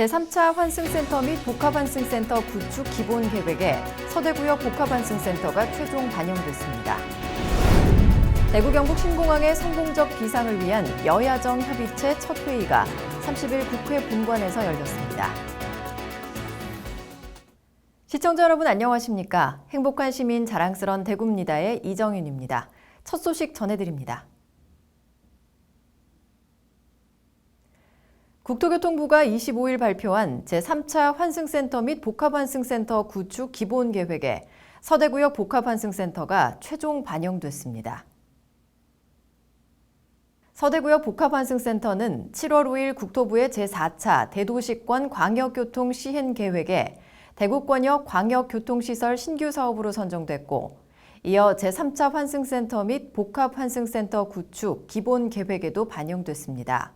제3차 환승센터 및 복합환승센터 구축 기본 계획에 서대구역 복합환승센터가 최종 반영됐습니다. 대구 경북 신공항의 성공적 비상을 위한 여야정 협의체 첫 회의가 30일 국회 본관에서 열렸습니다. 시청자 여러분 안녕하십니까? 행복한 시민 자랑스런 대구입니다의 이정윤입니다. 첫 소식 전해드립니다. 국토교통부가 25일 발표한 제3차 환승센터 및 복합환승센터 구축 기본계획에 서대구역 복합환승센터가 최종 반영됐습니다. 서대구역 복합환승센터는 7월 5일 국토부의 제4차 대도시권 광역교통 시행계획에 대구권역 광역교통시설 신규 사업으로 선정됐고, 이어 제3차 환승센터 및 복합환승센터 구축 기본계획에도 반영됐습니다.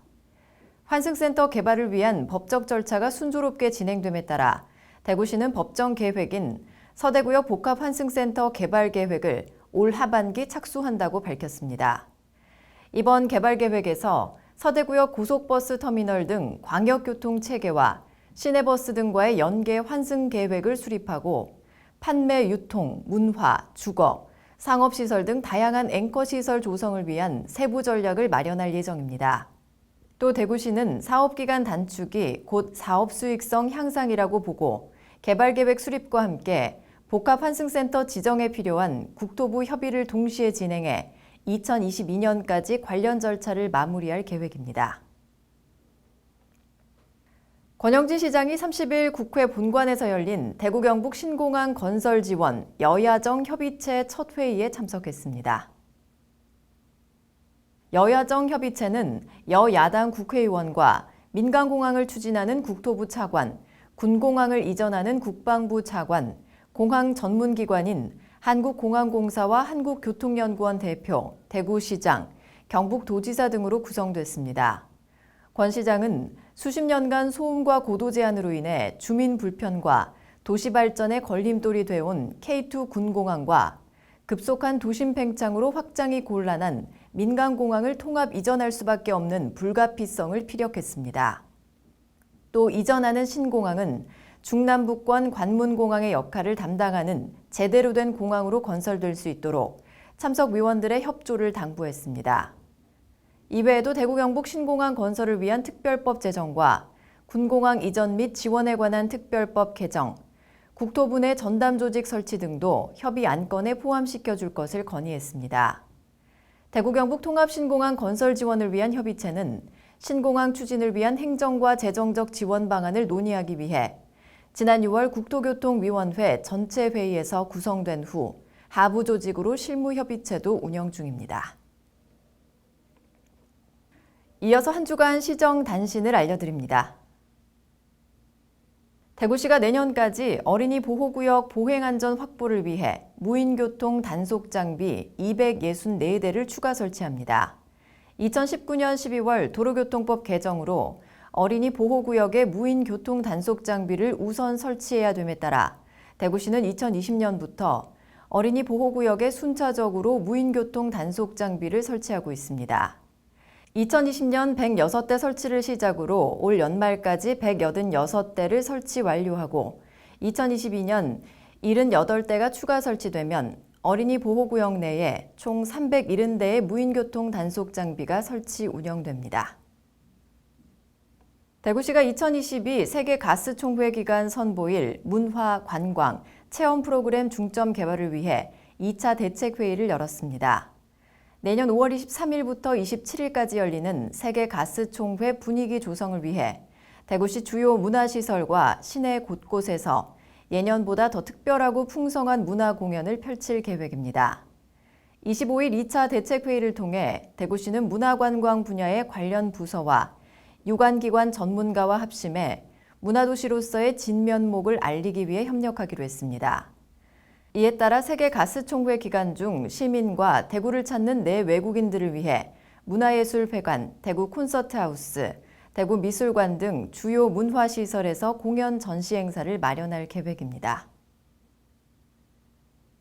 환승센터 개발을 위한 법적 절차가 순조롭게 진행됨에 따라 대구시는 법정 계획인 서대구역 복합환승센터 개발 계획을 올 하반기 착수한다고 밝혔습니다. 이번 개발 계획에서 서대구역 고속버스 터미널 등 광역교통 체계와 시내버스 등과의 연계 환승 계획을 수립하고 판매, 유통, 문화, 주거, 상업시설 등 다양한 앵커시설 조성을 위한 세부 전략을 마련할 예정입니다. 또 대구시는 사업기간 단축이 곧 사업 수익성 향상이라고 보고 개발계획 수립과 함께 복합환승센터 지정에 필요한 국토부 협의를 동시에 진행해 2022년까지 관련 절차를 마무리할 계획입니다. 권영진 시장이 30일 국회 본관에서 열린 대구 경북 신공항 건설 지원 여야정 협의체 첫 회의에 참석했습니다. 여야정 협의체는 여야당 국회의원과 민간공항을 추진하는 국토부 차관, 군공항을 이전하는 국방부 차관, 공항 전문기관인 한국공항공사와 한국교통연구원 대표, 대구시장, 경북도지사 등으로 구성됐습니다. 권 시장은 수십 년간 소음과 고도 제한으로 인해 주민 불편과 도시 발전에 걸림돌이 되어온 K2 군공항과 급속한 도심 팽창으로 확장이 곤란한 민간공항을 통합 이전할 수밖에 없는 불가피성을 피력했습니다. 또 이전하는 신공항은 중남부권 관문공항의 역할을 담당하는 제대로 된 공항으로 건설될 수 있도록 참석 위원들의 협조를 당부했습니다. 이외에도 대구 경북 신공항 건설을 위한 특별법 제정과 군공항 이전 및 지원에 관한 특별법 개정, 국토부 내 전담 조직 설치 등도 협의 안건에 포함시켜줄 것을 건의했습니다. 대구 경북 통합신공항 건설 지원을 위한 협의체는 신공항 추진을 위한 행정과 재정적 지원 방안을 논의하기 위해 지난 6월 국토교통위원회 전체 회의에서 구성된 후 하부 조직으로 실무협의체도 운영 중입니다. 이어서 한 주간 시정 단신을 알려드립니다. 대구시가 내년까지 어린이 보호구역 보행안전 확보를 위해 무인교통 단속 장비 264대를 추가 설치합니다. 2019년 12월 도로교통법 개정으로 어린이 보호구역에 무인교통 단속 장비를 우선 설치해야 됨에 따라 대구시는 2020년부터 어린이 보호구역에 순차적으로 무인교통 단속 장비를 설치하고 있습니다. 2020년 106대 설치를 시작으로 올 연말까지 186대를 설치 완료하고 2022년 78대가 추가 설치되면 어린이 보호구역 내에 총 370대의 무인교통 단속 장비가 설치 운영됩니다. 대구시가 2022 세계 가스 총회 기간 선보일 문화, 관광, 체험 프로그램 중점 개발을 위해 2차 대책회의를 열었습니다. 내년 5월 23일부터 27일까지 열리는 세계 가스 총회 분위기 조성을 위해 대구시 주요 문화시설과 시내 곳곳에서 예년보다 더 특별하고 풍성한 문화 공연을 펼칠 계획입니다. 25일 2차 대책회의를 통해 대구시는 문화관광 분야의 관련 부서와 유관기관 전문가와 합심해 문화도시로서의 진면목을 알리기 위해 협력하기로 했습니다. 이에 따라 세계 가스 총회 기간 중 시민과 대구를 찾는 내 외국인들을 위해 문화예술회관, 대구 콘서트하우스, 대구 미술관 등 주요 문화시설에서 공연 전시 행사를 마련할 계획입니다.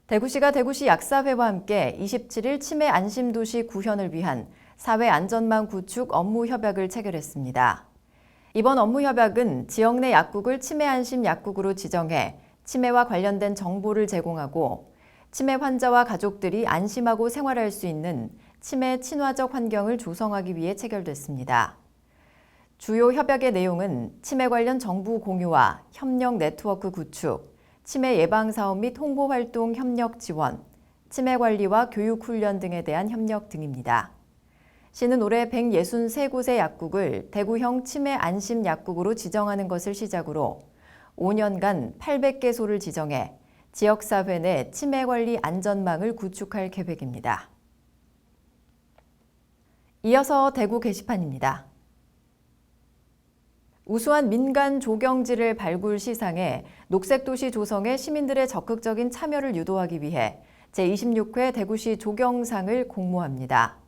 대구시가 대구시 약사회와 함께 27일 치매 안심도시 구현을 위한 사회 안전망 구축 업무 협약을 체결했습니다. 이번 업무 협약은 지역 내 약국을 치매 안심 약국으로 지정해 치매와 관련된 정보를 제공하고 치매 환자와 가족들이 안심하고 생활할 수 있는 치매 친화적 환경을 조성하기 위해 체결됐습니다. 주요 협약의 내용은 치매 관련 정보 공유와 협력 네트워크 구축, 치매 예방 사업 및 홍보 활동 협력 지원, 치매 관리와 교육 훈련 등에 대한 협력 등입니다. 시는 올해 163곳의 약국을 대구형 치매 안심 약국으로 지정하는 것을 시작으로 5년간 800개소를 지정해 지역사회 내 치매 관리 안전망을 구축할 계획입니다. 이어서 대구 게시판입니다. 우수한 민간 조경지를 발굴 시상해 녹색도시 조성에 시민들의 적극적인 참여를 유도하기 위해 제26회 대구시 조경상을 공모합니다.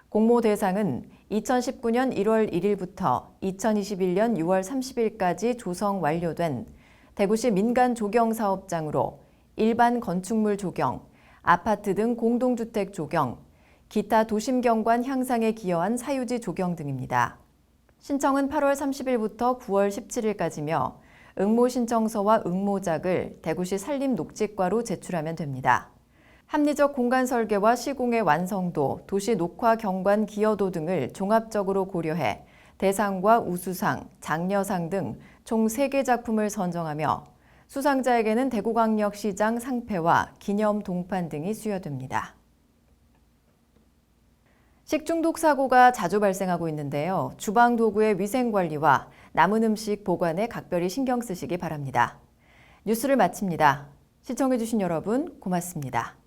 공모 대상은 2019년 1월 1일부터 2021년 6월 30일까지 조성 완료된 대구시 민간 조경 사업장으로 일반 건축물 조경, 아파트 등 공동주택 조경, 기타 도심 경관 향상에 기여한 사유지 조경 등입니다. 신청은 8월 30일부터 9월 17일까지며 응모 신청서와 응모작을 대구시 산림녹지과로 제출하면 됩니다. 합리적 공간 설계와 시공의 완성도, 도시 녹화 경관 기여도 등을 종합적으로 고려해 대상과 우수상, 장려상 등 총 3개 작품을 선정하며 수상자에게는 대구광역시장 상패와 기념 동판 등이 수여됩니다. 식중독 사고가 자주 발생하고 있는데요. 주방 도구의 위생 관리와 남은 음식 보관에 각별히 신경 쓰시기 바랍니다. 뉴스를 마칩니다. 시청해주신 여러분 고맙습니다.